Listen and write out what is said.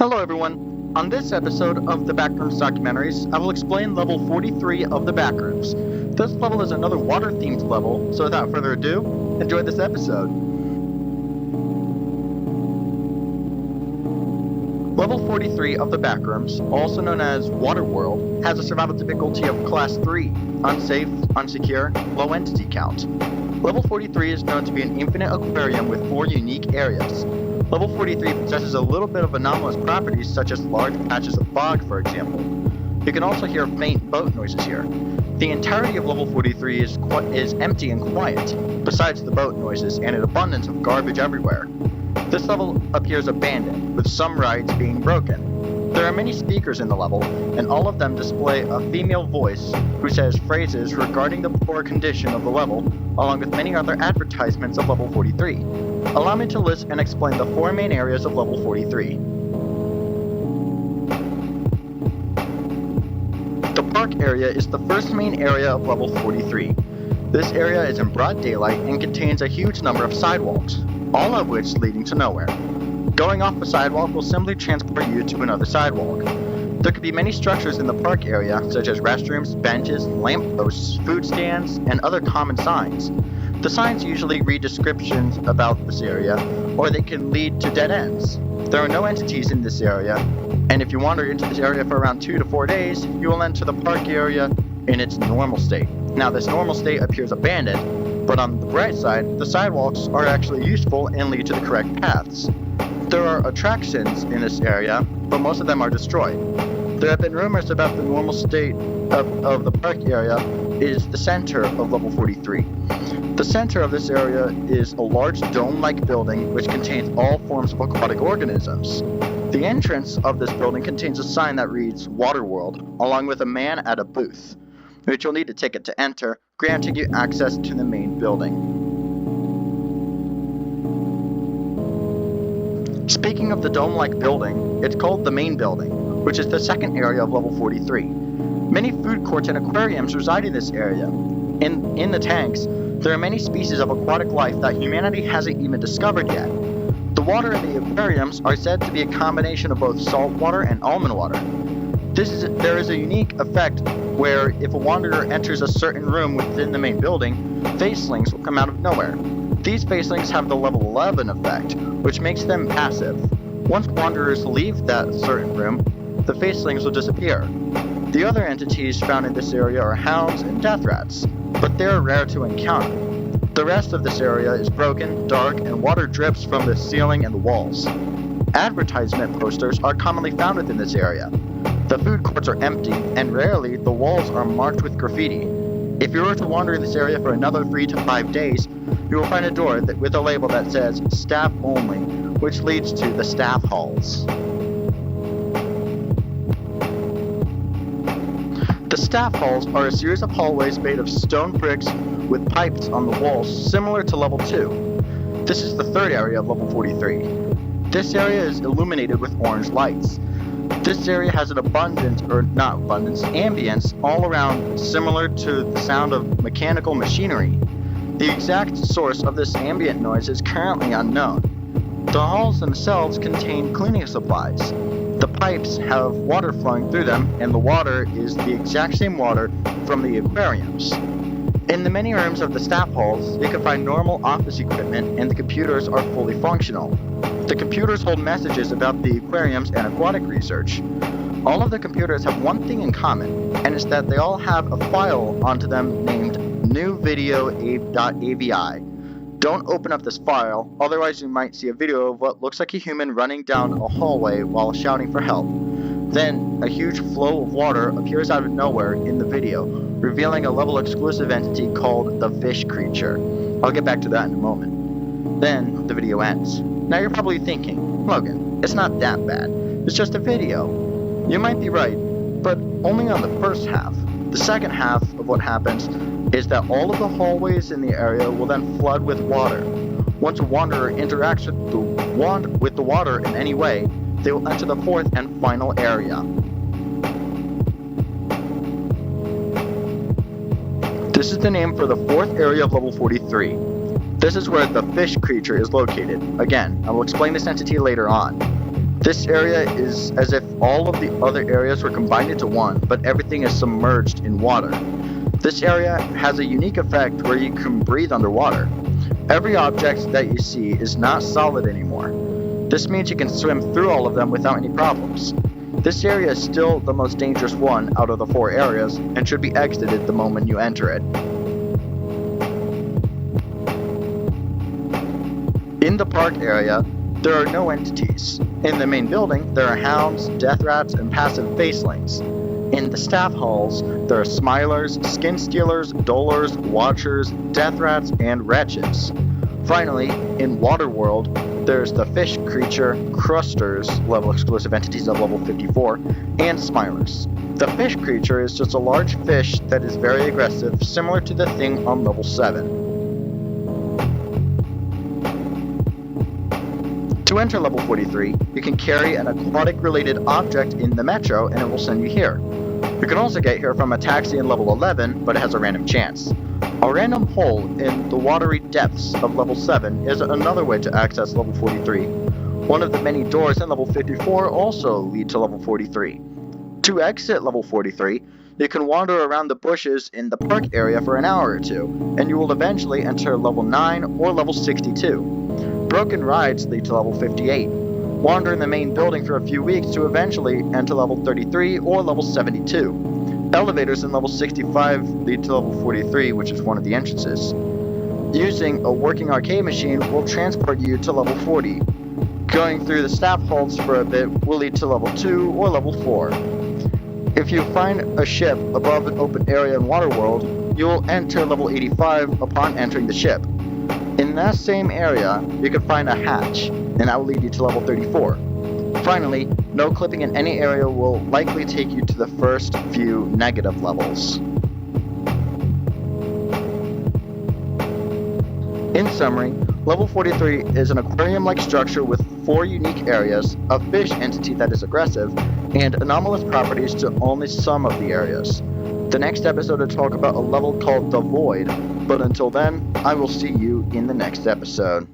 Hello everyone. On this episode of the Backrooms Documentaries, I will explain level 43 of the Backrooms. This level is another water-themed level, so without further ado, enjoy this episode. Level 43 of the Backrooms, also known as Water World, has a survival difficulty of Class 3, unsafe, unsecure, low entity count. Level 43 is known to be an infinite aquarium with 4 unique areas. Level 43 possesses a little bit of anomalous properties such as large patches of fog, for example. You can also hear faint boat noises here. The entirety of level 43 is empty and quiet, besides the boat noises and an abundance of garbage everywhere. This level appears abandoned, with some rides being broken. There are many speakers in the level, and all of them display a female voice who says phrases regarding the poor condition of the level, along with many other advertisements of level 43. Allow me to list and explain the 4 main areas of level 43. The park area is the first main area of level 43. This area is in broad daylight and contains a huge number of sidewalks, all of which leading to nowhere. Going off the sidewalk will simply transport you to another sidewalk. There could be many structures in the park area, such as restrooms, benches, lampposts, food stands, and other common signs. The signs usually read descriptions about this area, or they can lead to dead ends. There are no entities in this area, and if you wander into this area for around 2 to 4 days, you will enter the park area in its normal state. Now, this normal state appears abandoned, but on the bright side, the sidewalks are actually useful and lead to the correct paths. There are attractions in this area, but most of them are destroyed. There have been rumors about the normal state of the park area is the center of level 43. The center of this area is a large dome-like building which contains all forms of aquatic organisms. The entrance of this building contains a sign that reads Water World, along with a man at a booth, which you'll need a ticket to enter, granting you access to the main building. Speaking of the dome-like building, it's called the main building, which is the second area of level 43. Many food courts and aquariums reside in this area. In the tanks, there are many species of aquatic life that humanity hasn't even discovered yet. The water in the aquariums are said to be a combination of both salt water and almond water. There is a unique effect where if a wanderer enters a certain room within the main building, facelings will come out of nowhere. These facelings have the level 11 effect, which makes them passive. Once wanderers leave that certain room, the facelings will disappear. The other entities found in this area are hounds and death rats, but they are rare to encounter. The rest of this area is broken, dark, and water drips from the ceiling and the walls. Advertisement posters are commonly found within this area. The food courts are empty, and rarely the walls are marked with graffiti. If you were to wander in this area for another 3 to 5 days, you will find a door with a label that says Staff Only, which leads to the staff halls. The staff halls are a series of hallways made of stone bricks with pipes on the walls similar to level 2. This is the third area of level 43. This area is illuminated with orange lights. This area has an ambience all around similar to the sound of mechanical machinery. The exact source of this ambient noise is currently unknown. The halls themselves contain cleaning supplies. The pipes have water flowing through them, and the water is the exact same water from the aquariums. In the many rooms of the staff halls, you can find normal office equipment, and the computers are fully functional. The computers hold messages about the aquariums and aquatic research. All of the computers have one thing in common, and it's that they all have a file onto them named newvideo.avi. Don't open up this file, otherwise you might see a video of what looks like a human running down a hallway while shouting for help. Then, a huge flow of water appears out of nowhere in the video, revealing a level exclusive entity called the fish creature. I'll get back to that in a moment. Then, the video ends. Now you're probably thinking, Logan, it's not that bad. It's just a video. You might be right, but only on the first half. The second half of what happens is that all of the hallways in the area will then flood with water. Once a wanderer interacts with the water in any way, they will enter the fourth and final area. This is the name for the fourth area of level 43. This is where the fish creature is located. Again, I will explain this entity later on. This area is as if all of the other areas were combined into one, but everything is submerged in water. This area has a unique effect where you can breathe underwater. Every object that you see is not solid anymore. This means you can swim through all of them without any problems. This area is still the most dangerous one out of the 4 areas and should be exited the moment you enter it. In the park area, there are no entities. In the main building, there are hounds, death rats, and passive facelings. In the staff halls, there are smilers, skin stealers, dolers, watchers, death rats, and wretches. Finally, in Waterworld, there's the fish creature, crusters, level exclusive entities of level 54, and smilers. The fish creature is just a large fish that is very aggressive, similar to the thing on level 7. To enter level 43, you can carry an aquatic-related object in the metro and it will send you here. You can also get here from a taxi in level 11, but it has a random chance. A random hole in the watery depths of level 7 is another way to access level 43. One of the many doors in level 54 also lead to level 43. To exit level 43, you can wander around the bushes in the park area for an hour or two, and you will eventually enter level 9 or level 62. Broken rides lead to level 58. Wander in the main building for a few weeks to eventually enter level 33 or level 72. Elevators in level 65 lead to level 43, which is one of the entrances. Using a working arcade machine will transport you to level 40. Going through the staff halls for a bit will lead to level 2 or level 4. If you find a ship above an open area in Waterworld, you will enter level 85 upon entering the ship. In that same area, you can find a hatch, and that will lead you to level 34. Finally, no clipping in any area will likely take you to the first few negative levels. In summary, level 43 is an aquarium-like structure with 4 unique areas, a fish entity that is aggressive, and anomalous properties to only some of the areas. The next episode will talk about a level called The Void, but until then, I will see you in the next episode.